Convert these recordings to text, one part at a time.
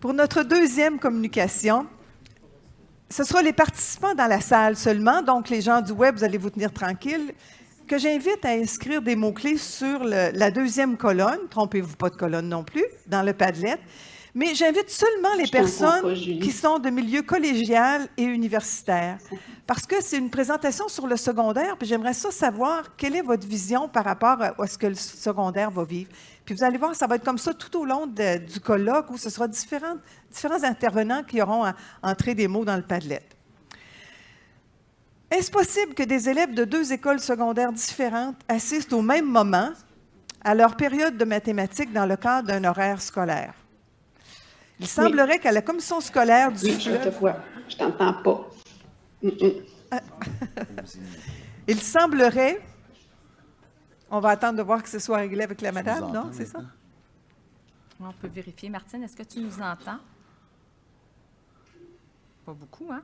Pour notre deuxième communication, ce sera les participants dans la salle seulement, donc les gens du web, vous allez vous tenir tranquilles, que j'invite à inscrire des mots-clés sur la deuxième colonne, trompez-vous pas de colonne non plus, dans le Padlet, mais j'invite seulement les personnes qui sont de milieu collégial et universitaire, parce que c'est une présentation sur le secondaire, puis j'aimerais savoir quelle est votre vision par rapport à ce que le secondaire va vivre. Puis vous allez voir, ça va être comme ça tout au long du colloque, où ce sera différents intervenants qui auront à entrer des mots dans le Padlet. Est-ce possible que des élèves de 2 écoles secondaires différentes assistent au même moment à leur période de mathématiques dans le cadre d'un horaire scolaire? Il semblerait qu'à la commission scolaire du fleuve... je te vois. Je t'entends pas. Il semblerait... On va attendre de voir que ce soit réglé avec la madame, non? C'est ça? On peut vérifier. Martine, est-ce que tu nous entends? Pas beaucoup, hein?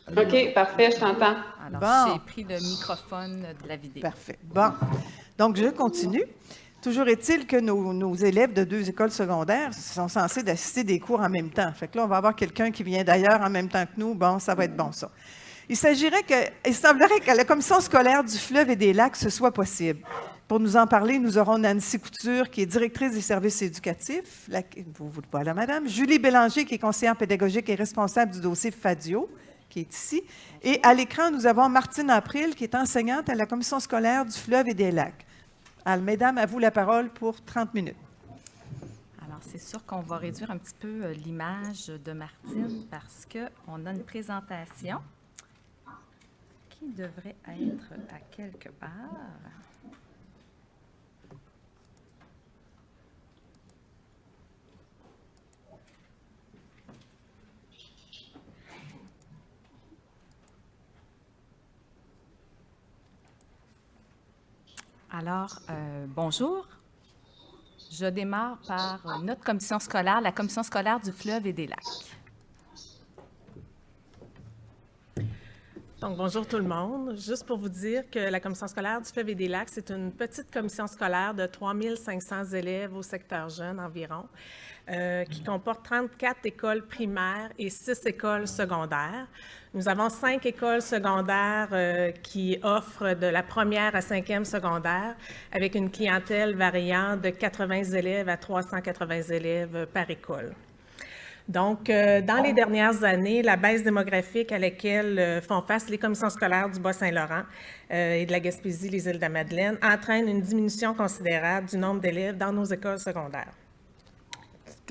OK, parfait, je t'entends. Alors, j'ai pris le microphone de la vidéo. Parfait. Bon. Donc, je continue. Toujours est-il que nos élèves de 2 écoles secondaires sont censés assister des cours en même temps. Fait que là, on va avoir quelqu'un qui vient d'ailleurs en même temps que nous. Bon, ça va être bon, ça. Il semblerait qu'à la commission scolaire du fleuve et des lacs, ce soit possible. Pour nous en parler, nous aurons Nancy Couture, qui est directrice des services éducatifs. Voilà, madame. Julie Bélanger, qui est conseillère pédagogique et responsable du dossier FADIO, qui est ici. Et à l'écran, nous avons Martine April, qui est enseignante à la commission scolaire du fleuve et des lacs. Alors, mesdames, à vous la parole pour 30 minutes. Alors, c'est sûr qu'on va réduire un petit peu l'image de Martine parce qu'on a une présentation qui devrait être à quelque part. Alors, bonjour. Je démarre par notre commission scolaire, la commission scolaire du fleuve et des lacs. Donc, bonjour tout le monde. Juste pour vous dire que la commission scolaire du fleuve et des lacs, c'est une petite commission scolaire de 3 500 élèves au secteur jeune environ, qui comporte 34 écoles primaires et 6 écoles secondaires. Nous avons 5 écoles secondaires qui offrent de la première à 5e secondaire avec une clientèle variant de 80 élèves à 380 élèves par école. Donc, dans les dernières années, la baisse démographique à laquelle font face les commissions scolaires du Bas-Saint-Laurent et de la Gaspésie, les Îles-de-la-Madeleine, entraîne une diminution considérable du nombre d'élèves dans nos écoles secondaires.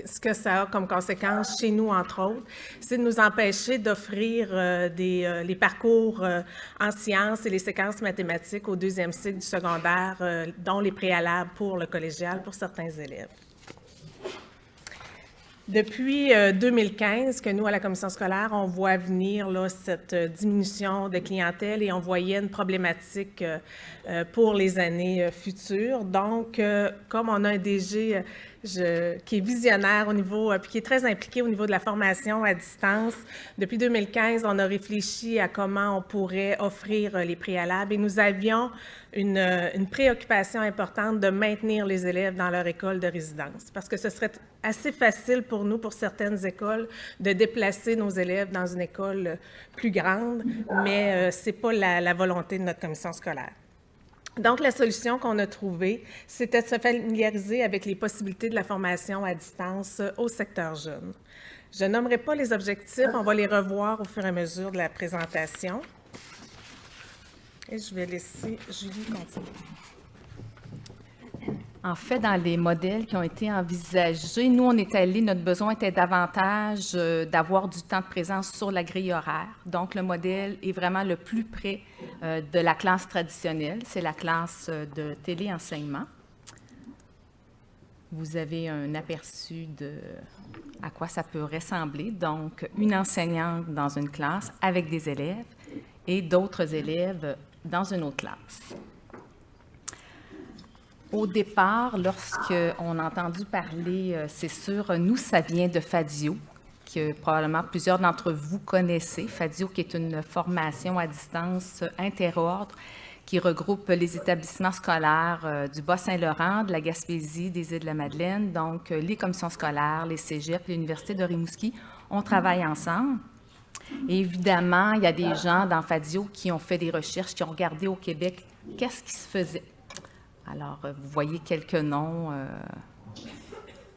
Ce que ça a comme conséquence chez nous, entre autres, c'est de nous empêcher d'offrir les parcours en sciences et les séquences mathématiques au 2e cycle du secondaire, dont les préalables pour le collégial pour certains élèves. Depuis 2015, que nous, à la commission scolaire, on voit venir là, cette diminution de clientèle et on voyait une problématique pour les années futures. Donc, comme on a un DG qui est visionnaire au niveau, puis qui est très impliqué au niveau de la formation à distance, depuis 2015, on a réfléchi à comment on pourrait offrir les préalables et nous avions une préoccupation importante de maintenir les élèves dans leur école de résidence parce que ce serait assez facile pour nous, pour certaines écoles, de déplacer nos élèves dans une école plus grande, mais ce n'est pas la volonté de notre commission scolaire. Donc, la solution qu'on a trouvée, c'était de se familiariser avec les possibilités de la formation à distance au secteur jeune. Je nommerai pas les objectifs, on va les revoir au fur et à mesure de la présentation. Et je vais laisser Julie continuer. En fait, dans les modèles qui ont été envisagés, nous, on est allé, notre besoin était davantage d'avoir du temps de présence sur la grille horaire. Donc, le modèle est vraiment le plus près de la classe traditionnelle. C'est la classe de téléenseignement. Vous avez un aperçu de à quoi ça peut ressembler. Donc, une enseignante dans une classe avec des élèves et d'autres élèves dans une autre classe. Au départ, lorsqu'on a entendu parler, c'est sûr, nous, ça vient de FADIO, que probablement plusieurs d'entre vous connaissez. FADIO, qui est une formation à distance interordre, qui regroupe les établissements scolaires du Bas-Saint-Laurent, de la Gaspésie, des Îles-de-la-Madeleine. Donc, les commissions scolaires, les cégeps, l'Université de Rimouski, on travaille ensemble. Et évidemment, il y a des gens dans Fadio qui ont fait des recherches, qui ont regardé au Québec qu'est-ce qui se faisait. Alors, vous voyez quelques noms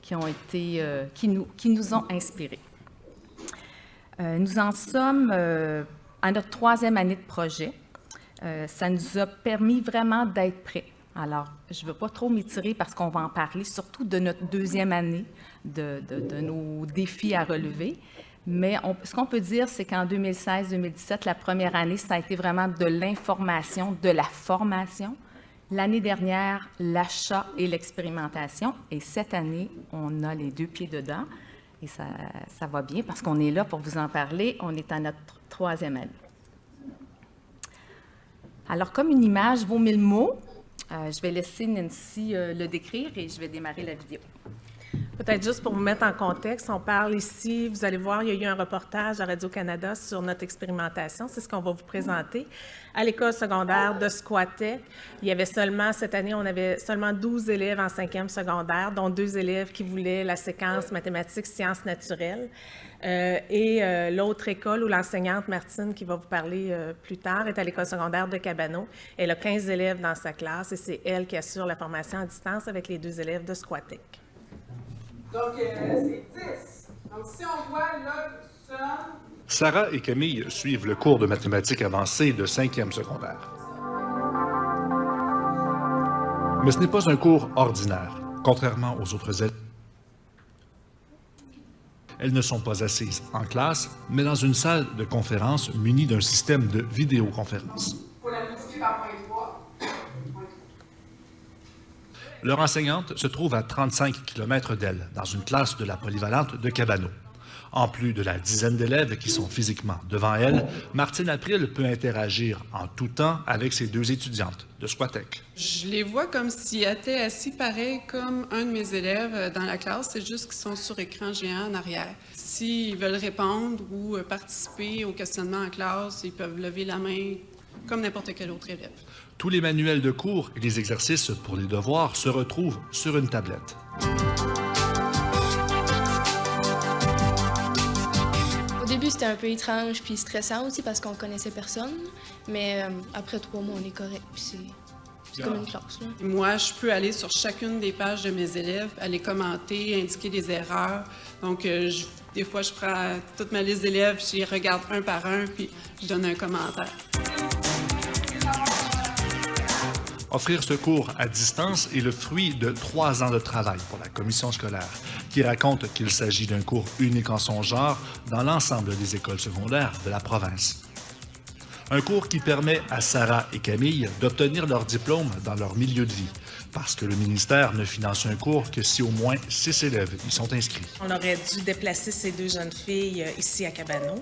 qui nous ont inspirés. Nous en sommes à notre 3e année de projet. Ça nous a permis vraiment d'être prêts. Alors, je ne veux pas trop m'étirer parce qu'on va en parler, surtout de notre 2e année, de nos défis à relever. Mais ce qu'on peut dire, c'est qu'en 2016-2017, la première année, ça a été vraiment de l'information, de la formation. L'année dernière, l'achat et l'expérimentation. Et cette année, on a les 2 pieds dedans. Et ça va bien parce qu'on est là pour vous en parler. On est à notre 3e année. Alors, comme une image vaut 1000 mots, je vais laisser Nancy le décrire et je vais démarrer la vidéo. Peut-être juste pour vous mettre en contexte, on parle ici, vous allez voir, il y a eu un reportage à Radio-Canada sur notre expérimentation. C'est ce qu'on va vous présenter. À l'école secondaire de Squatec, cette année, on avait seulement 12 élèves en 5e secondaire, dont 2 élèves qui voulaient la séquence mathématiques, sciences naturelles. L'autre école où l'enseignante Martine, qui va vous parler plus tard, est à l'école secondaire de Cabano. Elle a 15 élèves dans sa classe et c'est elle qui assure la formation à distance avec les 2 élèves de Squatec. Donc, c'est 10. Donc, si on voit log somme... Sarah et Camille suivent le cours de mathématiques avancées de 5e secondaire. Mais ce n'est pas un cours ordinaire, contrairement aux autres élèves. Elles ne sont pas assises en classe, mais dans une salle de conférence munie d'un système de vidéoconférence. Pour la multiplier par 0.3. Leur enseignante se trouve à 35 km d'elle, dans une classe de la polyvalente de Cabano. En plus de la dizaine d'élèves qui sont physiquement devant elle, Martine April peut interagir en tout temps avec ses 2 étudiantes de Squatec. Je les vois comme s'ils étaient assis pareil comme un de mes élèves dans la classe, c'est juste qu'ils sont sur écran géant en arrière. S'ils veulent répondre ou participer au questionnement en classe, ils peuvent lever la main comme n'importe quel autre élève. Tous les manuels de cours et les exercices pour les devoirs se retrouvent sur une tablette. Au début, c'était un peu étrange puis stressant aussi parce qu'on connaissait personne, mais après 3 mois, on est correct puis c'est comme une classe. Là. Moi, je peux aller sur chacune des pages de mes élèves, aller commenter, indiquer des erreurs. Donc, des fois, je prends toute ma liste d'élèves, je les regarde un par un, puis je donne un commentaire. Offrir ce cours à distance est le fruit de 3 ans de travail pour la commission scolaire, qui raconte qu'il s'agit d'un cours unique en son genre dans l'ensemble des écoles secondaires de la province. Un cours qui permet à Sarah et Camille d'obtenir leur diplôme dans leur milieu de vie, parce que le ministère ne finance un cours que si au moins 6 élèves y sont inscrits. On aurait dû déplacer ces 2 jeunes filles ici à Cabano,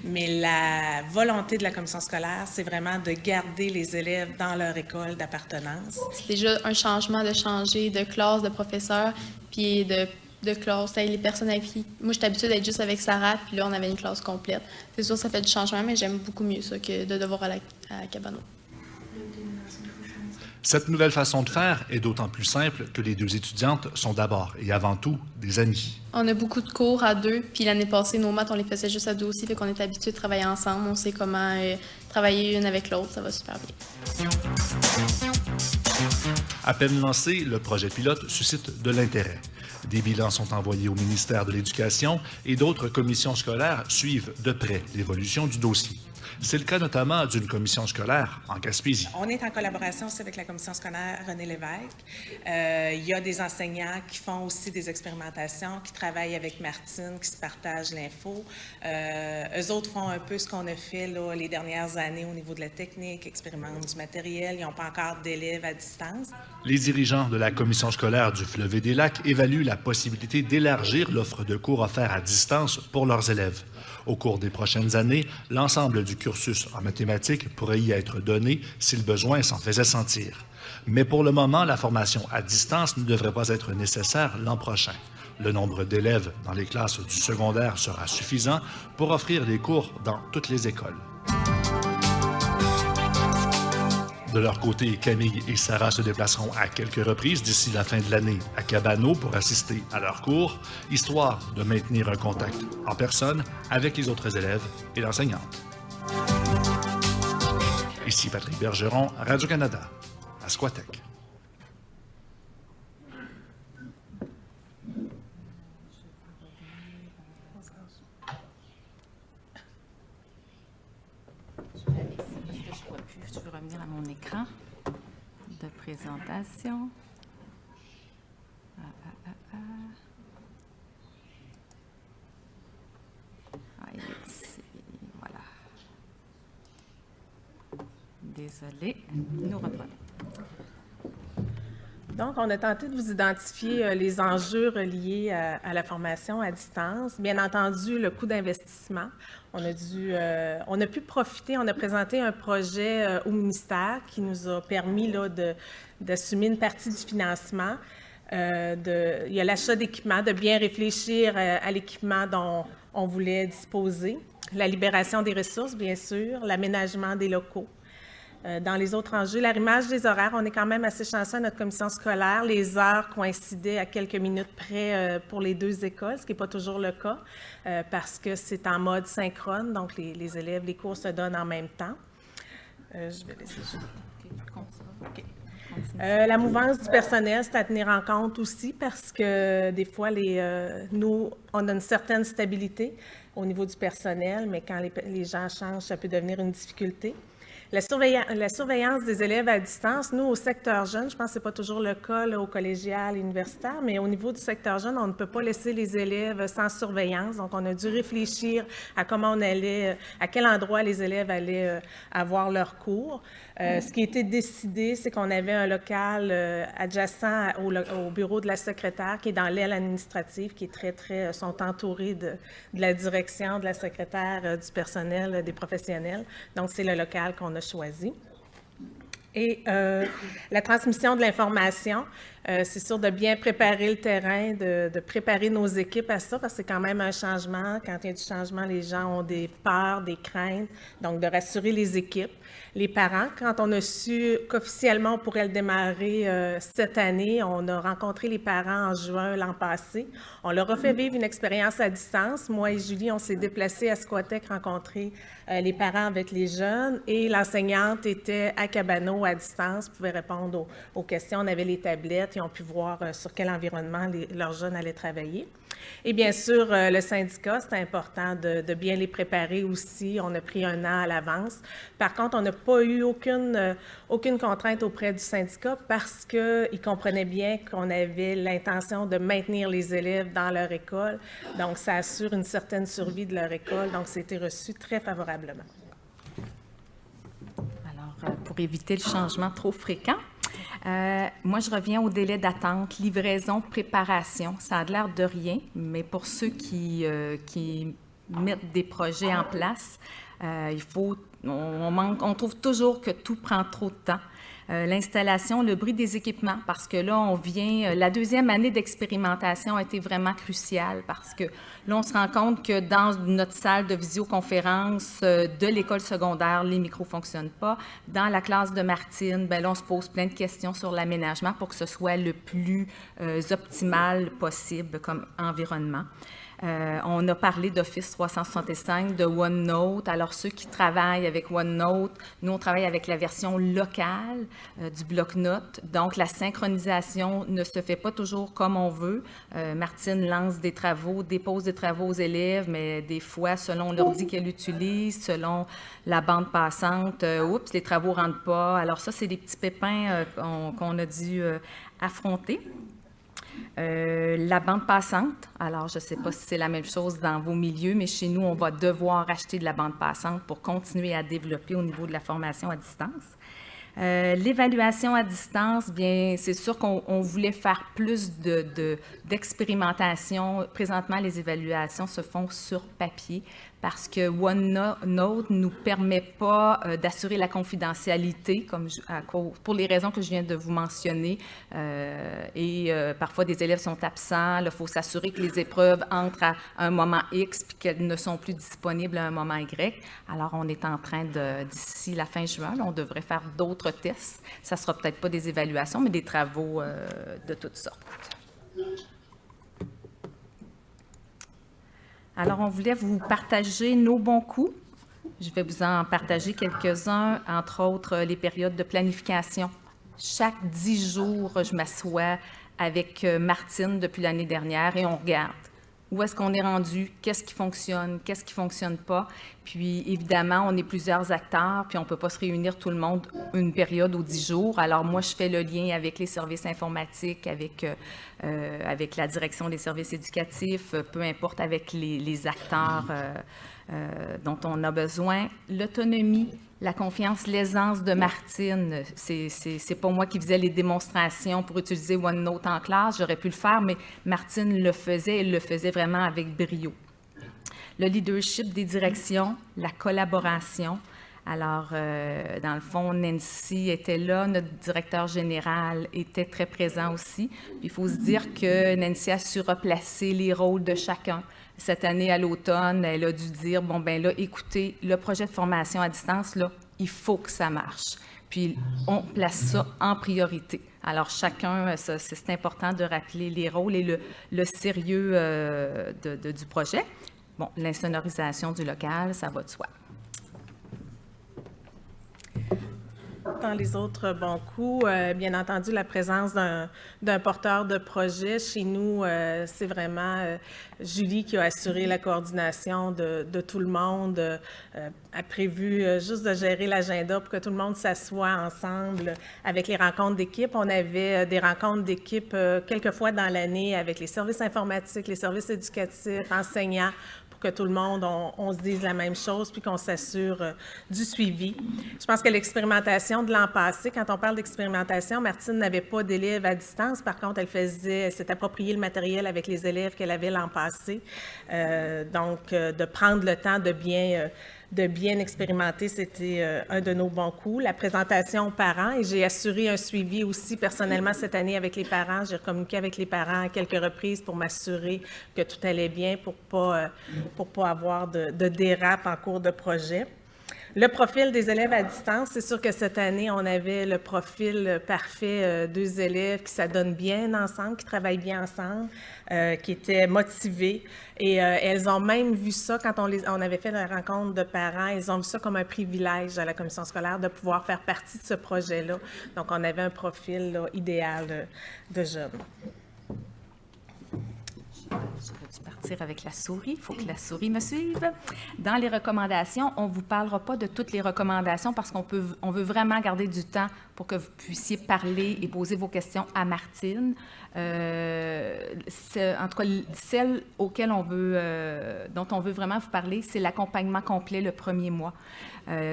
mais la volonté de la commission scolaire, c'est vraiment de garder les élèves dans leur école d'appartenance. C'est déjà un changement de changer de classe, de professeur, puis de classe. Les personnes avec qui... Moi, j'étais habituée d'être juste avec Sarah, puis là, on avait une classe complète. C'est sûr, ça fait du changement, mais j'aime beaucoup mieux ça que de devoir aller à Cabano. Cette nouvelle façon de faire est d'autant plus simple que les 2 étudiantes sont d'abord et avant tout des amies. On a beaucoup de cours à 2, puis l'année passée, nos maths, on les faisait juste à 2 aussi, fait qu'on est habitués de travailler ensemble. On sait comment travailler une avec l'autre, ça va super bien. À peine lancé, le projet pilote suscite de l'intérêt. Des bilans sont envoyés au ministère de l'Éducation et d'autres commissions scolaires suivent de près l'évolution du dossier. C'est le cas notamment d'une commission scolaire en Gaspésie. On est en collaboration aussi avec la commission scolaire René Lévesque. Il y a des enseignants qui font aussi des expérimentations, qui travaillent avec Martine, qui se partagent l'info. Eux autres font un peu ce qu'on a fait là, les dernières années au niveau de la technique, expérimentent du matériel. Ils n'ont pas encore d'élèves à distance. Les dirigeants de la commission scolaire du Fleuve et des Lacs évaluent la possibilité d'élargir l'offre de cours offerts à distance pour leurs élèves. Au cours des prochaines années, l'ensemble du cursus en mathématiques pourrait y être donné si le besoin s'en faisait sentir. Mais pour le moment, la formation à distance ne devrait pas être nécessaire l'an prochain. Le nombre d'élèves dans les classes du secondaire sera suffisant pour offrir des cours dans toutes les écoles. De leur côté, Camille et Sarah se déplaceront à quelques reprises d'ici la fin de l'année à Cabano pour assister à leurs cours, histoire de maintenir un contact en personne avec les autres élèves et l'enseignante. Ici Patrick Bergeron, Radio-Canada, à Squatec. Je veux revenir à mon écran de présentation. Il est ici. Voilà. Désolée. Nous revenons. Donc, on a tenté de vous identifier les enjeux reliés à la formation à distance. Bien entendu, le coût d'investissement. On a pu profiter, on a présenté un projet au ministère qui nous a permis là, d'assumer une partie du financement. Il y a l'achat d'équipements, de bien réfléchir à l'équipement dont on voulait disposer, la libération des ressources, bien sûr, l'aménagement des locaux. Dans les autres enjeux, l'arrimage des horaires, on est quand même assez chanceux à notre commission scolaire. Les heures coïncidaient à quelques minutes près pour les deux écoles, ce qui n'est pas toujours le cas, parce que c'est en mode synchrone, donc les élèves, les cours se donnent en même temps. Je vais laisser ça. OK. La mouvance du personnel, c'est à tenir en compte aussi parce que des fois, nous, on a une certaine stabilité au niveau du personnel, mais quand les gens changent, ça peut devenir une difficulté. La surveillance des élèves à distance, nous, au secteur jeune, je pense que ce n'est pas toujours le cas là, au collégial et universitaire, mais au niveau du secteur jeune, on ne peut pas laisser les élèves sans surveillance. Donc, on a dû réfléchir à comment on allait, à quel endroit les élèves allaient avoir leurs cours. Ce qui a été décidé, c'est qu'on avait un local adjacent au bureau de la secrétaire qui est dans l'aile administrative, qui est sont entourés de la direction, de la secrétaire, du personnel, des professionnels. Donc, c'est le local qu'on a choisi. Et la transmission de l'information, c'est sûr de bien préparer le terrain, de préparer nos équipes à ça, parce que c'est quand même un changement. Quand il y a du changement, les gens ont des peurs, des craintes, donc de rassurer les équipes. Les parents, quand on a su qu'officiellement on pourrait le démarrer cette année, on a rencontré les parents en juin l'an passé. On leur a fait vivre une expérience à distance. Moi et Julie, on s'est déplacés à Squatec rencontrer les parents avec les jeunes et l'enseignante était à Cabano à distance, pouvait répondre aux questions. On avait les tablettes, ils ont pu voir sur quel environnement leurs jeunes allaient travailler. Et bien sûr, le syndicat, c'est important de bien les préparer aussi. On a pris un an à l'avance. Par contre, on n'a pas eu aucune contrainte auprès du syndicat parce qu'ils comprenaient bien qu'on avait l'intention de maintenir les élèves dans leur école. Donc, ça assure une certaine survie de leur école. Donc, c'était reçu très favorablement. Alors, pour éviter le changement trop fréquent, moi, je reviens au délai d'attente, livraison, préparation. Ça a l'air de rien, mais pour ceux qui mettent des projets en place, on trouve toujours que tout prend trop de temps. L'installation, le bruit des équipements, parce que là, la deuxième année d'expérimentation a été vraiment cruciale parce que là, on se rend compte que dans notre salle de visioconférence de l'école secondaire, les micros ne fonctionnent pas. Dans la classe de Martine, bien là, on se pose plein de questions sur l'aménagement pour que ce soit le plus optimal possible comme environnement. On a parlé d'Office 365, de OneNote. Alors, ceux qui travaillent avec OneNote, nous, on travaille avec la version locale du bloc-notes. Donc, la synchronisation ne se fait pas toujours comme on veut. Martine lance des travaux, dépose des travaux aux élèves, mais des fois, selon l'ordi qu'elle utilise, selon la bande passante, les travaux ne rentrent pas. Alors, ça, c'est des petits pépins qu'on a dû affronter. La bande passante, alors je ne sais pas si c'est la même chose dans vos milieux, mais chez nous, on va devoir acheter de la bande passante pour continuer à développer au niveau de la formation à distance. L'évaluation à distance, bien, c'est sûr qu'on voulait faire plus d'expérimentation. Présentement, les évaluations se font sur papier parce que OneNote ne nous permet pas d'assurer la confidentialité, pour les raisons que je viens de vous mentionner. Parfois, des élèves sont absents. Il faut s'assurer que les épreuves entrent à un moment X puis qu'elles ne sont plus disponibles à un moment Y. Alors, on est en train d'ici la fin juin, on devrait faire d'autres tests. Ça ne sera peut-être pas des évaluations, mais des travaux de toutes sortes. Alors, on voulait vous partager nos bons coups. Je vais vous en partager quelques-uns, entre autres les périodes de planification. Chaque 10 jours, je m'assois avec Martine depuis l'année dernière et on regarde où est-ce qu'on est rendu, qu'est-ce qui fonctionne pas. Puis, évidemment, on est plusieurs acteurs, puis on ne peut pas se réunir tout le monde une période ou 10 jours. Alors, moi, je fais le lien avec les services informatiques, avec la direction des services éducatifs, peu importe, avec les acteurs dont on a besoin. L'autonomie, la confiance, l'aisance de Martine, c'est pas moi qui faisais les démonstrations pour utiliser OneNote en classe, j'aurais pu le faire, mais Martine le faisait, elle le faisait vraiment avec brio. Le leadership des directions, la collaboration. Alors, dans le fond, Nancy était là, notre directeur général était très présent aussi. Puis, il faut se dire que Nancy a su replacer les rôles de chacun. Cette année, à l'automne, elle a dû dire, bon, ben là, écoutez, le projet de formation à distance, là, il faut que ça marche. Puis, on place ça en priorité. Alors, chacun, c'est important de rappeler les rôles et le sérieux du projet. Bon, l'insonorisation du local, ça va de soi. Dans les autres bons coups, bien entendu, la présence d'un porteur de projet. Chez nous, c'est vraiment Julie qui a assuré la coordination de tout le monde, a prévu juste de gérer l'agenda pour que tout le monde s'assoie ensemble avec les rencontres d'équipe. On avait des rencontres d'équipe quelques fois dans l'année avec les services informatiques, les services éducatifs, enseignants, que tout le monde, on se dise la même chose, puis qu'on s'assure du suivi. Je pense que l'expérimentation de l'an passé, quand on parle d'expérimentation, Martine n'avait pas d'élèves à distance. Par contre, elle s'est approprié le matériel avec les élèves qu'elle avait l'an passé. Donc, de prendre le temps de bien expérimenter, c'était un de nos bons coups. La présentation aux parents, et j'ai assuré un suivi aussi personnellement cette année avec les parents. J'ai communiqué avec les parents à quelques reprises pour m'assurer que tout allait bien, pour pas avoir de dérapes en cours de projet. Le profil des élèves à distance, c'est sûr que cette année, on avait le profil parfait, 2 élèves qui s'adonnent bien ensemble, qui travaillent bien ensemble, qui étaient motivés. Et elles ont même vu ça, quand on avait fait la rencontre de parents, elles ont vu ça comme un privilège à la commission scolaire de pouvoir faire partie de ce projet-là. Donc, on avait un profil là, idéal de jeunes. J'aurais dû partir avec la souris. Il faut que la souris me suive. Dans les recommandations, on ne vous parlera pas de toutes les recommandations parce qu'on veut vraiment garder du temps pour que vous puissiez parler et poser vos questions à Martine. En tout cas, celle dont on veut vraiment vous parler, c'est l'accompagnement complet le premier mois.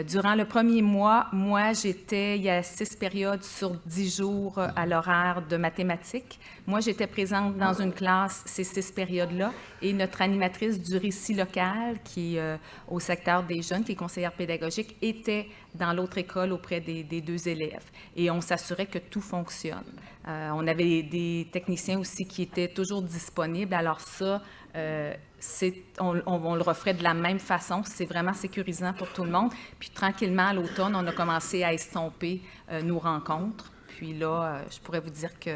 Durant le premier mois, moi, il y a 6 périodes sur 10 jours à l'horaire de mathématiques. Moi, j'étais présente dans une classe ces 6 périodes-là et notre animatrice du récit local, qui est au secteur des jeunes, qui est conseillère pédagogique, était dans l'autre école auprès des 2 élèves. Et on s'assurait que tout fonctionne. On avait des techniciens aussi qui étaient toujours disponibles. Alors ça, on le referait de la même façon. C'est vraiment sécurisant pour tout le monde. Puis tranquillement, à l'automne, on a commencé à estomper nos rencontres. Puis là, je pourrais vous dire que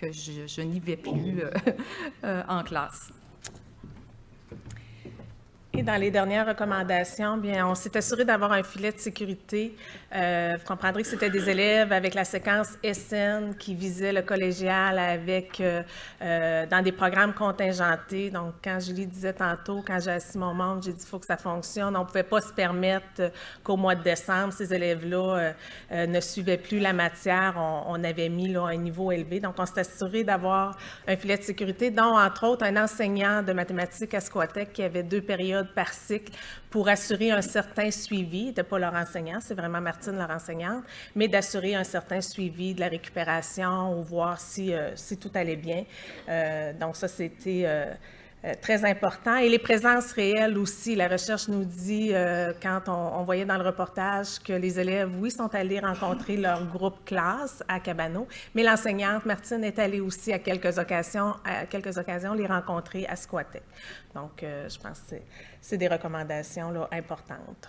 je n'y vais plus en classe. Et dans les dernières recommandations, bien, on s'est assuré d'avoir un filet de sécurité. Vous comprendrez que c'était des élèves avec la séquence SN qui visaient le collégial dans des programmes contingentés. Donc, quand Julie disait tantôt, quand j'ai assis mon membre, j'ai dit qu'il faut que ça fonctionne. On ne pouvait pas se permettre qu'au mois de décembre, ces élèves-là ne suivaient plus la matière. On avait mis là, un niveau élevé. Donc, on s'est assuré d'avoir un filet de sécurité, dont, entre autres, un enseignant de mathématiques à Squatec qui avait 2 périodes par cycle pour assurer un certain suivi. N'était pas leur enseignant, c'est vraiment Martine, leur enseignante, mais d'assurer un certain suivi de la récupération ou voir si tout allait bien. Donc ça, c'était très important. Et les présences réelles aussi. La recherche nous dit, quand on voyait dans le reportage, que les élèves, oui, sont allés rencontrer leur groupe classe à Cabano, mais l'enseignante, Martine, est allée aussi à quelques occasions les rencontrer à Squatec. Donc, je pense que c'est des recommandations là, importantes.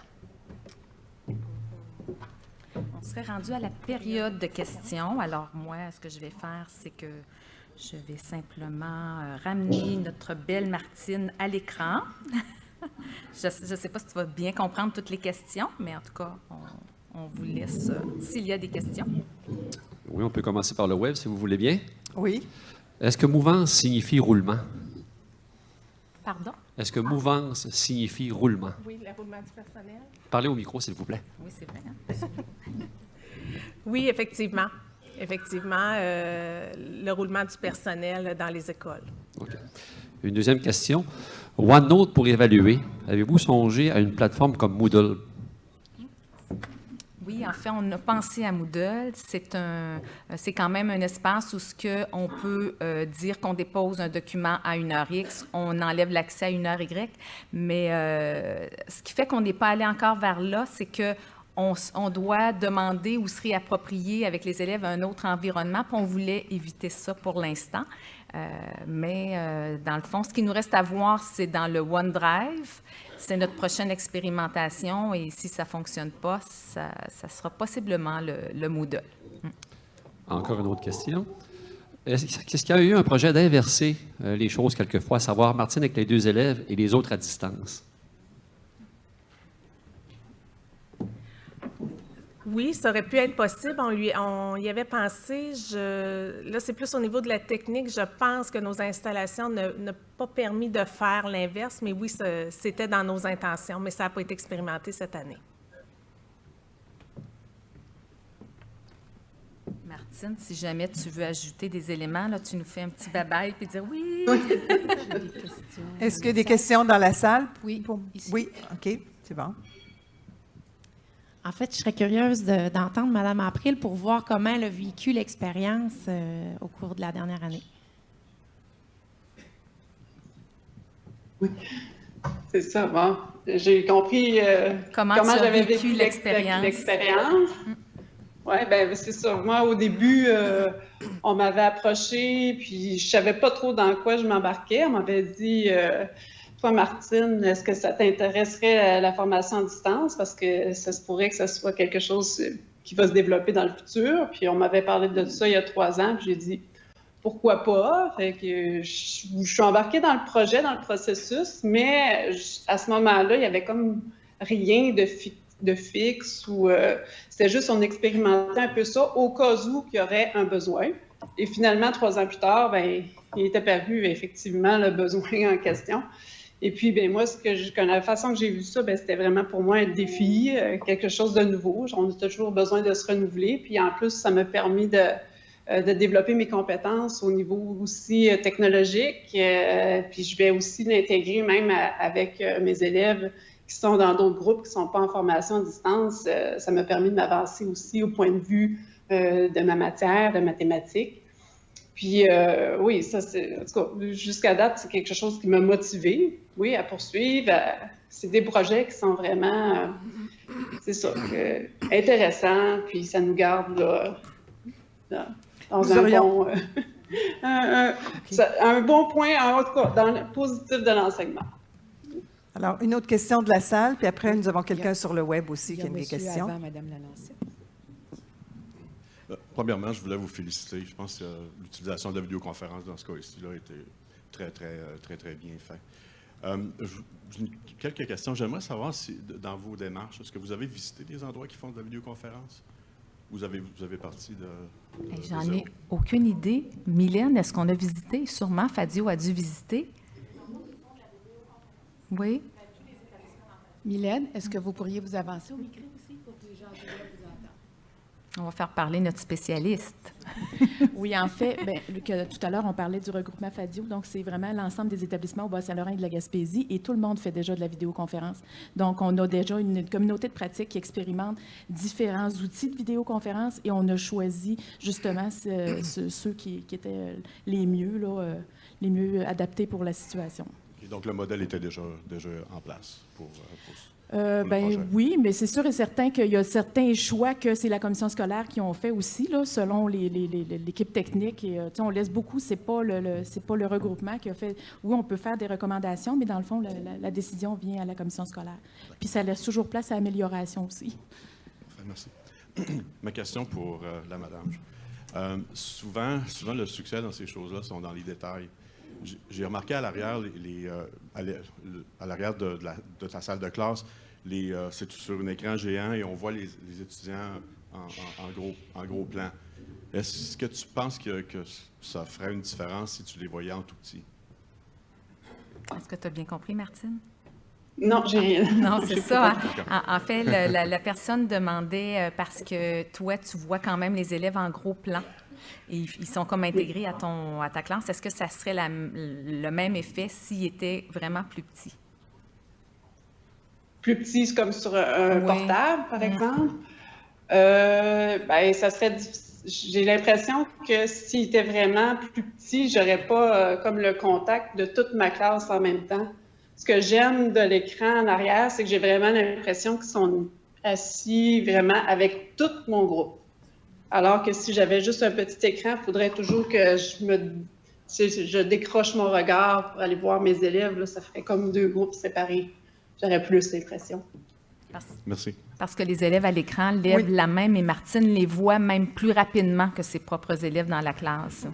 On serait rendu à la période de questions. Alors, moi, ce que je vais faire, c'est que je vais simplement ramener notre belle Martine à l'écran. Je ne sais pas si tu vas bien comprendre toutes les questions, mais en tout cas, on vous laisse s'il y a des questions. Oui, on peut commencer par le web, si vous voulez bien. Oui. Est-ce que mouvance signifie roulement? Pardon? Est-ce que mouvance signifie roulement? Oui, le roulement du personnel. Parlez au micro, s'il vous plaît. Oui, c'est vrai. Hein? Oui, effectivement. Effectivement, le roulement du personnel dans les écoles. OK. Une deuxième question. OneNote pour évaluer. Avez-vous songé à une plateforme comme Moodle? Oui, en fait, on a pensé à Moodle. C'est quand même un espace où on peut dire qu'on dépose un document à une heure X, on enlève l'accès à une heure Y. Mais ce qui fait qu'on n'est pas allé encore vers là, c'est que on doit demander ou se réapproprier avec les élèves un autre environnement, puis on voulait éviter ça pour l'instant. Mais dans le fond, ce qui nous reste à voir, c'est dans le OneDrive. C'est notre prochaine expérimentation et si ça ne fonctionne pas, ça sera possiblement le Moodle. Encore une autre question. Est-ce qu'il y a eu un projet d'inverser les choses quelquefois, à savoir Martine avec les 2 élèves et les autres à distance? Oui, ça aurait pu être possible. On y avait pensé. Là, c'est plus au niveau de la technique. Je pense que nos installations n'ont pas permis de faire l'inverse, mais oui, c'était dans nos intentions, mais ça n'a pas été expérimenté cette année. Martine, si jamais tu veux ajouter des éléments, là, tu nous fais un petit bye-bye puis dire oui. Est-ce qu'il y a des questions dans la salle? Oui, ici. Oui, OK, c'est bon. En fait, je serais curieuse d'entendre Mme April pour voir comment elle a vécu l'expérience au cours de la dernière année. Oui, c'est ça. Bon, j'ai compris comment j'avais vécu vécu l'expérience. Oui, bien, c'est ça. Moi, au début, on m'avait approché, puis je savais pas trop dans quoi je m'embarquais. On m'avait dit... Toi, Martine, est-ce que ça t'intéresserait la formation à distance? Parce que ça se pourrait que ce soit quelque chose qui va se développer dans le futur. Puis on m'avait parlé de ça il y a 3 ans, puis j'ai dit pourquoi pas? Fait que je suis embarquée dans le projet, dans le processus, mais à ce moment-là, il y avait comme rien de fixe ou c'était juste on expérimentait un peu ça au cas où il y aurait un besoin. Et finalement, 3 ans plus tard, bien, il est apparu effectivement le besoin en question. Et puis, bien, moi, la façon que j'ai vu ça, bien, c'était vraiment pour moi un défi, quelque chose de nouveau. On a toujours besoin de se renouveler. Puis, en plus, ça m'a permis de développer mes compétences au niveau aussi technologique. Puis, je vais aussi l'intégrer même avec mes élèves qui sont dans d'autres groupes qui ne sont pas en formation à distance. Ça m'a permis de m'avancer aussi au point de vue de ma matière, de mathématiques. Puis, oui, ça, en tout cas, jusqu'à date, c'est quelque chose qui m'a motivée, oui, à poursuivre. C'est des projets qui sont vraiment, c'est ça, intéressants, puis ça nous garde là, dans un bon point, en tout cas, dans le positif de l'enseignement. Alors, une autre question de la salle, puis après, nous avons quelqu'un sur le web aussi qui a des questions. Avant, Mme Lalancette. Premièrement, je voulais vous féliciter. Je pense que l'utilisation de la vidéoconférence dans ce cas-ci a été très bien fait. Quelques questions. J'aimerais savoir si, dans vos démarches, est-ce que vous avez visité des endroits qui font de la vidéoconférence? Vous avez parti de J'en ai aucune idée. Mylène, est-ce qu'on a visité? Sûrement, Fadio a dû visiter. Oui. Mylène, est-ce que vous pourriez vous avancer au micro aussi pour que les gens vous entendent? On va faire parler notre spécialiste. Oui, en fait, tout à l'heure, on parlait du regroupement FADIO. Donc, c'est vraiment l'ensemble des établissements au Bas-Saint-Laurent et de la Gaspésie. Et tout le monde fait déjà de la vidéoconférence. Donc, on a déjà une communauté de pratique qui expérimente différents outils de vidéoconférence. Et on a choisi, justement, ceux qui étaient les mieux adaptés pour la situation. Et donc, le modèle était déjà en place pour oui, mais c'est sûr et certain qu'il y a certains choix que c'est la commission scolaire qui ont fait aussi, là, selon l'équipe technique. Et, on laisse beaucoup, c'est pas le regroupement qui a fait. Oui, on peut faire des recommandations, mais dans le fond, la décision vient à la commission scolaire. Puis ça laisse toujours place à amélioration aussi. Merci. Ma question pour la madame. Souvent, le succès dans ces choses-là sont dans les détails. J'ai remarqué à l'arrière, à l'arrière de ta salle de classe, c'est sur un écran géant et on voit les étudiants en gros plan. Est-ce que tu penses que ça ferait une différence si tu les voyais en tout petit? Est-ce que tu as bien compris, Martine? Non, j'ai rien. Non, c'est ça. En fait, la personne demandait, parce que toi, tu vois quand même les élèves en gros plan. Et ils sont comme intégrés à ta classe. Est-ce que ça serait le même effet s'ils étaient vraiment plus petits? Plus petits, c'est comme sur un portable, par exemple? Ça serait difficile. J'ai l'impression que s'ils étaient vraiment plus petits, j'aurais pas comme le contact de toute ma classe en même temps. Ce que j'aime de l'écran en arrière, c'est que j'ai vraiment l'impression qu'ils sont assis vraiment avec tout mon groupe. Alors que si j'avais juste un petit écran, il faudrait toujours que je décroche mon regard pour aller voir mes élèves. Là, ça ferait comme deux groupes séparés. J'aurais plus l'impression. Merci. Parce que les élèves à l'écran lèvent la main, mais Martine les voit même plus rapidement que ses propres élèves dans la classe.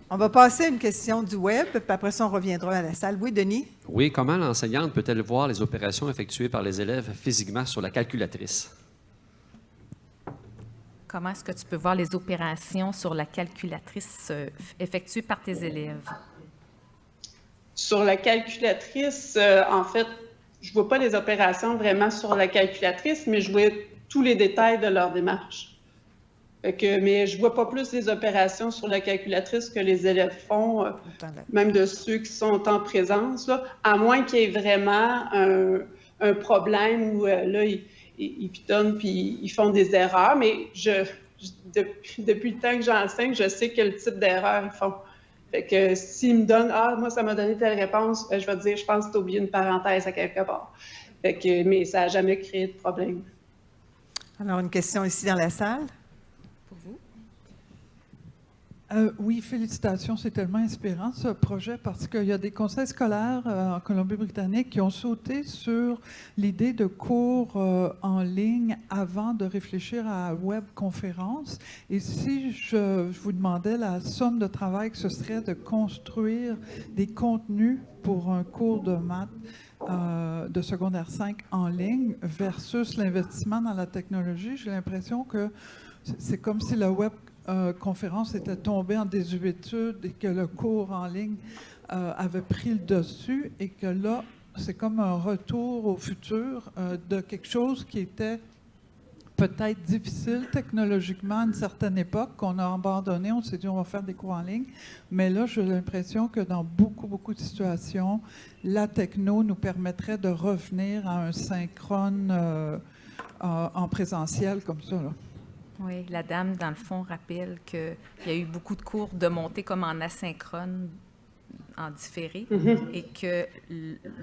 On va passer à une question du web, puis après ça, on reviendra à la salle. Oui, Denis? Oui, comment l'enseignante peut-elle voir les opérations effectuées par les élèves physiquement sur la calculatrice? Comment est-ce que tu peux voir les opérations sur la calculatrice effectuées par tes élèves? Sur la calculatrice, en fait, je ne vois pas les opérations vraiment sur la calculatrice, mais je vois tous les détails de leur démarche. Mais je ne vois pas plus les opérations sur la calculatrice que les élèves font, même de ceux qui sont en présence, là, à moins qu'il y ait vraiment un problème où là, ils pitonnent puis ils font des erreurs. Mais depuis le temps que j'enseigne, je sais quel type d'erreur ils font. Fait que s'ils me donnent « Ah, moi, ça m'a donné telle réponse », je vais dire « Je pense que tu as oublié une parenthèse à quelque part ». Mais ça n'a jamais créé de problème. Alors, une question ici dans la salle. Pour vous? Oui, félicitations, c'est tellement inspirant ce projet parce qu'il y a des conseils scolaires en Colombie-Britannique qui ont sauté sur l'idée de cours en ligne avant de réfléchir à webconférence. Et si je vous demandais la somme de travail que ce serait de construire des contenus pour un cours de maths de secondaire 5 en ligne versus l'investissement dans la technologie, j'ai l'impression que c'est comme si la webconférence était tombée en désuétude et que le cours en ligne avait pris le dessus et que là, c'est comme un retour au futur de quelque chose qui était peut-être difficile technologiquement à une certaine époque, qu'on a abandonné, on s'est dit on va faire des cours en ligne, mais là j'ai l'impression que dans beaucoup de situations, la techno nous permettrait de revenir à un synchrone en présentiel comme ça, là. Oui, la dame, dans le fond, rappelle qu'il y a eu beaucoup de cours de montée comme en asynchrone, en différé, et que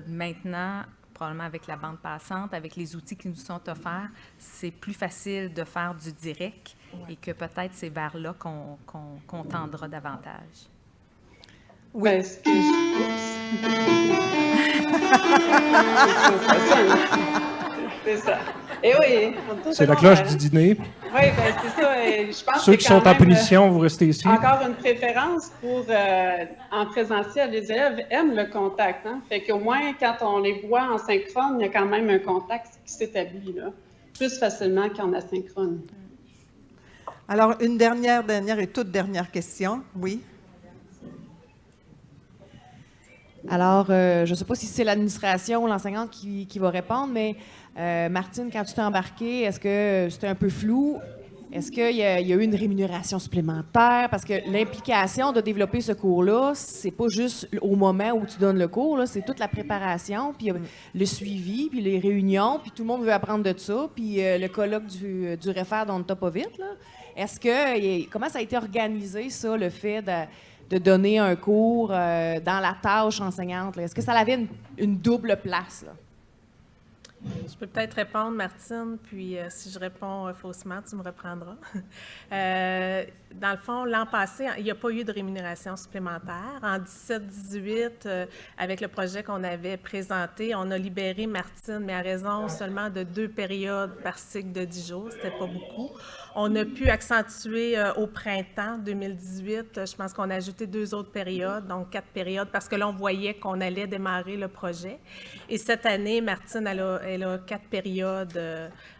maintenant, probablement avec la bande passante, avec les outils qui nous sont offerts, c'est plus facile de faire du direct et que peut-être c'est vers là qu'on tendra davantage. Oui. C'est ça. Et oui. C'est la cloche du dîner. Oui, ben c'est ça. Je pense Ceux que qui sont en punition, vous restez ici. Encore une préférence pour en présentiel. Les élèves aiment le contact. Hein? Fait qu'au moins, quand on les voit en synchrone, il y a quand même un contact qui s'établit là, plus facilement qu'en asynchrone. Alors, une dernière et toute dernière question. Oui. Alors, je ne sais pas si c'est l'administration ou l'enseignante qui va répondre, mais Martine, quand tu t'es embarquée, est-ce que c'était un peu flou? Est-ce qu'il y a eu une rémunération supplémentaire? Parce que l'implication de développer ce cours-là, c'est pas juste au moment où tu donnes le cours, là, c'est toute la préparation, puis le suivi, puis les réunions, puis tout le monde veut apprendre de ça, puis le colloque du REFER on top of it, là. Comment ça a été organisé, ça, le fait de donner un cours dans la tâche enseignante? Est-ce que ça avait une double place, là? Je peux peut-être répondre, Martine, puis si je réponds faussement, tu me reprendras. Dans le fond, l'an passé, il n'y a pas eu de rémunération supplémentaire. En 17-18, avec le projet qu'on avait présenté, on a libéré Martine, mais à raison seulement de 2 périodes par cycle de 10 jours. C'était pas beaucoup. On a pu accentuer au printemps 2018. Je pense qu'on a ajouté 2 autres périodes, donc 4 périodes, parce que là, on voyait qu'on allait démarrer le projet. Et cette année, Martine, elle a 4 périodes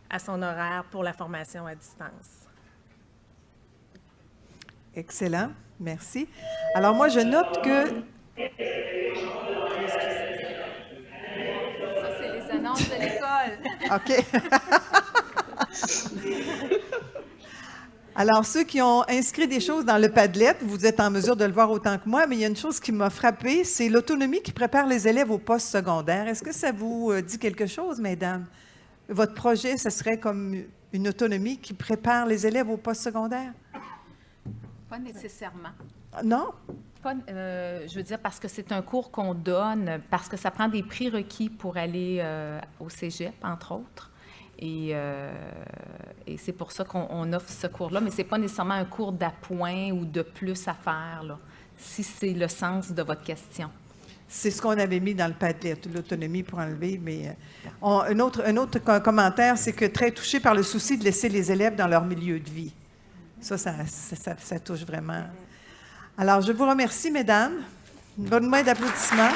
à son horaire pour la formation à distance. Excellent. Merci. Alors, moi, je note que... Ça, c'est les annonces de l'école. OK. Alors, ceux qui ont inscrit des choses dans le Padlet, vous êtes en mesure de le voir autant que moi, mais il y a une chose qui m'a frappée, c'est l'autonomie qui prépare les élèves au poste secondaire. Est-ce que ça vous dit quelque chose, mesdames? Votre projet, ce serait comme une autonomie qui prépare les élèves au poste secondaire? Pas nécessairement. Non? Pas, je veux dire, parce que c'est un cours qu'on donne, parce que ça prend des prérequis pour aller au cégep, entre autres. Et c'est pour ça qu'on offre ce cours-là, mais ce n'est pas nécessairement un cours d'appoint ou de plus à faire, là, si c'est le sens de votre question. C'est ce qu'on avait mis dans le Padlet, l'autonomie pour enlever, mais un autre commentaire, c'est que très touché par le souci de laisser les élèves dans leur milieu de vie. Ça touche vraiment. Alors, je vous remercie, mesdames. Une bonne main d'applaudissements.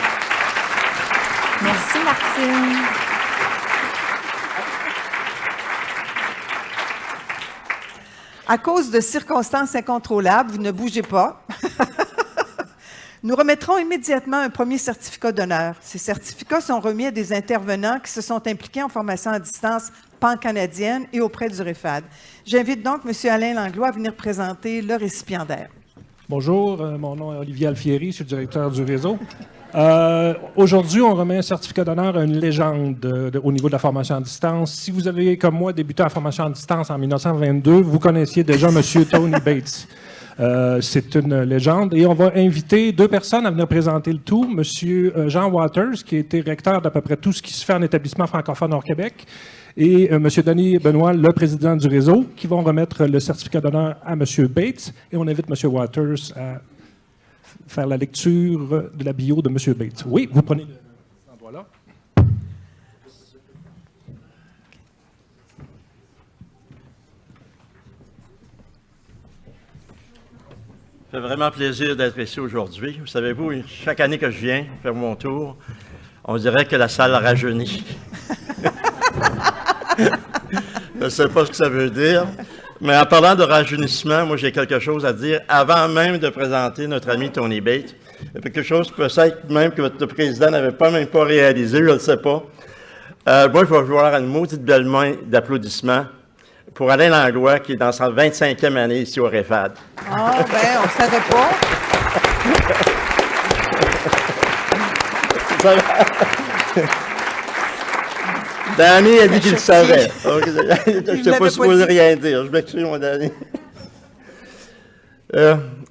Merci, Martine. À cause de circonstances incontrôlables, vous ne bougez pas. Nous remettrons immédiatement un premier certificat d'honneur. Ces certificats sont remis à des intervenants qui se sont impliqués en formation à distance pan-canadienne et auprès du REFAD. J'invite donc M. Alain Langlois à venir présenter le récipiendaire. Bonjour, mon nom est Olivier Alfieri, je suis le directeur du réseau. Aujourd'hui, on remet un certificat d'honneur à une légende au niveau de la formation à distance. Si vous avez, comme moi, débuté en formation à distance en 1922, vous connaissiez déjà M. Tony Bates. C'est une légende. Et on va inviter 2 personnes à venir présenter le tout. M. Jean Waters, qui a été recteur d'à peu près tout ce qui se fait en établissement francophone hors Québec, et M. Denis Benoît, le président du réseau, qui vont remettre le certificat d'honneur à M. Bates. Et on invite M. Waters à faire la lecture de la bio de M. Bates. Oui, vous prenez cet endroit-là. Ça fait vraiment plaisir d'être ici aujourd'hui. Vous savez-vous, chaque année que je viens faire mon tour, on dirait que la salle rajeunit. Je ne sais pas ce que ça veut dire, mais en parlant de rajeunissement, moi j'ai quelque chose à dire avant même de présenter notre ami Tony Bates. Il y a quelque chose peut-être même que votre président n'avait même pas réalisé, je ne le sais pas. Moi, je vais voir une maudite belle main d'applaudissements pour Alain Langlois, qui est dans sa 25e année ici au REFAD. Ah, ben, on ne savait pas. Danny a dit qu'il le savait. Je n'étais pas supposé rien dire. Je m'excuse, mon Danny.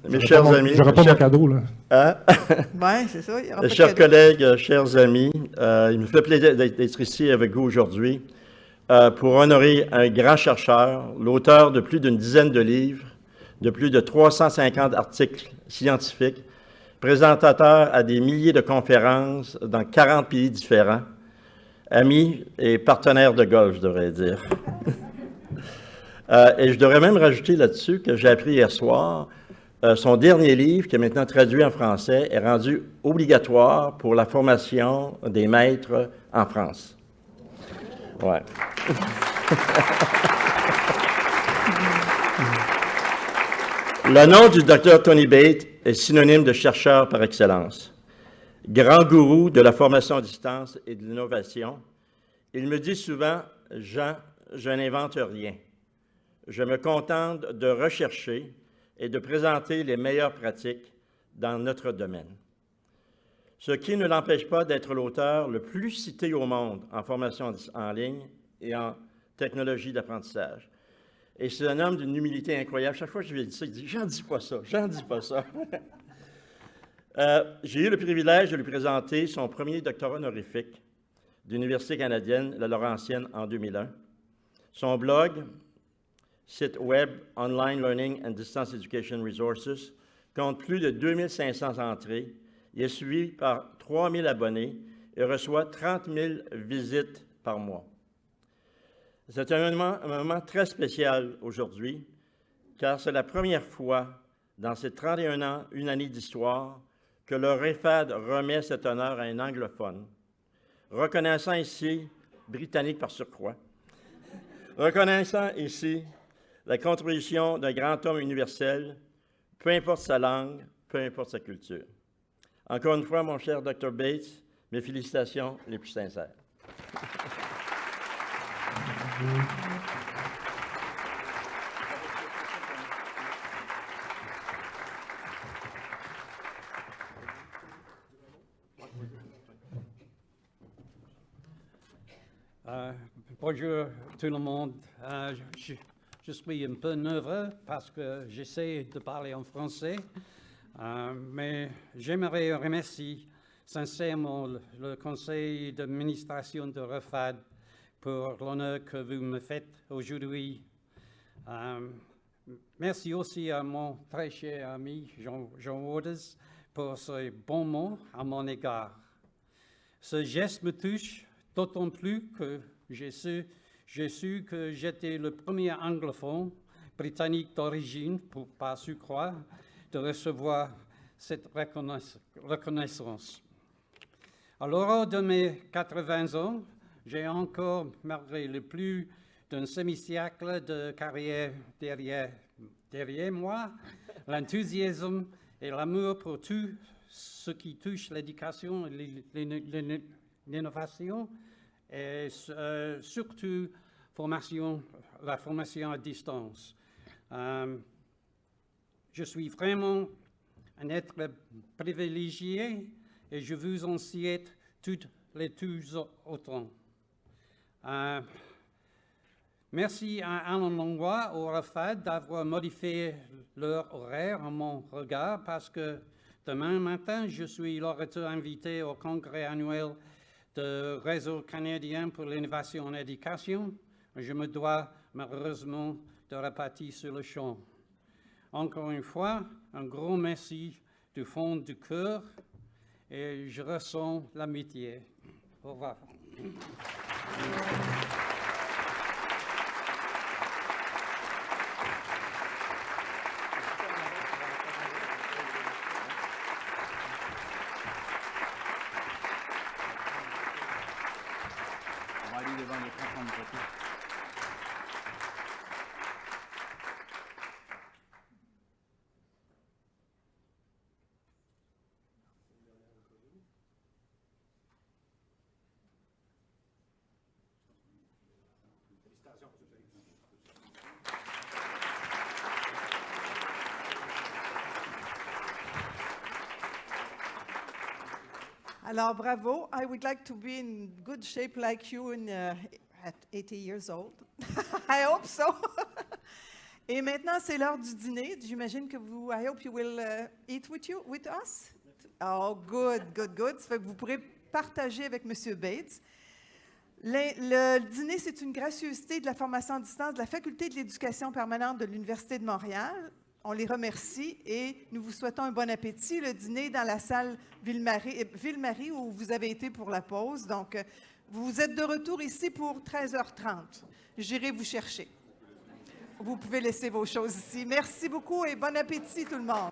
Mes chers amis. J'aurais pas mon cadeau, là. Hein? Oui, c'est ça. Chers collègues, chers amis, il me fait plaisir d'être ici avec vous aujourd'hui pour honorer un grand chercheur, l'auteur de plus d'une dizaine de livres, de plus de 350 articles scientifiques, présentateur à des milliers de conférences dans 40 pays différents, ami et partenaire de golf, je devrais dire. Et je devrais même rajouter là-dessus que j'ai appris hier soir, son dernier livre, qui est maintenant traduit en français, est rendu obligatoire pour la formation des maîtres en France. Ouais. Le nom du docteur Tony Bates est synonyme de chercheur par excellence. Grand gourou de la formation à distance et de l'innovation, il me dit souvent « Jean, je n'invente rien. je me contente de rechercher et de présenter les meilleures pratiques dans notre domaine. Ce qui ne l'empêche pas d'être l'auteur le plus cité au monde en formation en ligne et en technologie d'apprentissage. Et c'est un homme d'une humilité incroyable. Chaque fois que je lui dis ça, il dit « J'en dis pas ça, j'en dis pas ça. » J'ai eu le privilège de lui présenter son premier doctorat honorifique d'Université canadienne, la Laurentienne, en 2001. Son blog, site web Online Learning and Distance Education Resources, compte plus de 2500 entrées. Il est suivi par 3000 abonnés et reçoit 30 000 visites par mois. C'est un moment très spécial aujourd'hui, car c'est la première fois dans ces 31 ans, une année d'histoire, que le REFAD remet cet honneur à un anglophone, reconnaissant ici, britannique par surcroît, reconnaissant ici la contribution d'un grand homme universel, peu importe sa langue, peu importe sa culture. Encore une fois, mon cher Dr. Bates, mes félicitations les plus sincères. Bonjour tout le monde. Je suis un peu nerveux parce que j'essaie de parler en français, mais j'aimerais remercier sincèrement le conseil d'administration de REFAD pour l'honneur que vous me faites aujourd'hui. Merci aussi à mon très cher ami Jean Waters pour ses bons mots à mon égard. Ce geste me touche d'autant plus que j'ai su que j'étais le premier anglophone britannique d'origine, par surcroît, de recevoir cette reconnaissance. À l'aurore de mes 80 ans, j'ai encore, malgré le plus d'un semi-siècle de carrière derrière moi, l'enthousiasme et l'amour pour tout ce qui touche l'éducation et l'innovation, et surtout la formation à distance. Je suis vraiment un être privilégié et je vous en souhaite toutes les tous autant. Merci à Alain Langlois au REFAD d'avoir modifié leur horaire en mon regard parce que demain matin, je suis l'orateur invité au congrès annuel du Réseau canadien pour l'innovation en éducation. Je me dois malheureusement de repartir sur le champ. Encore une fois, un grand merci du fond du cœur et je ressens l'amitié. Au revoir. Alors, bravo. I would like to be in good shape like you at 80 years old. I hope so. Et maintenant, c'est l'heure du dîner. J'imagine que vous, I hope you will eat with us. Oh, good, good, good. Ça fait que vous pourrez partager avec M. Bates. Le dîner, c'est une gracieuseté de la formation à distance de la Faculté de l'éducation permanente de l'Université de Montréal. On les remercie et nous vous souhaitons un bon appétit. Le dîner dans la salle Ville-Marie où vous avez été pour la pause. Donc, vous êtes de retour ici pour 13h30. J'irai vous chercher. Vous pouvez laisser vos choses ici. Merci beaucoup et bon appétit tout le monde.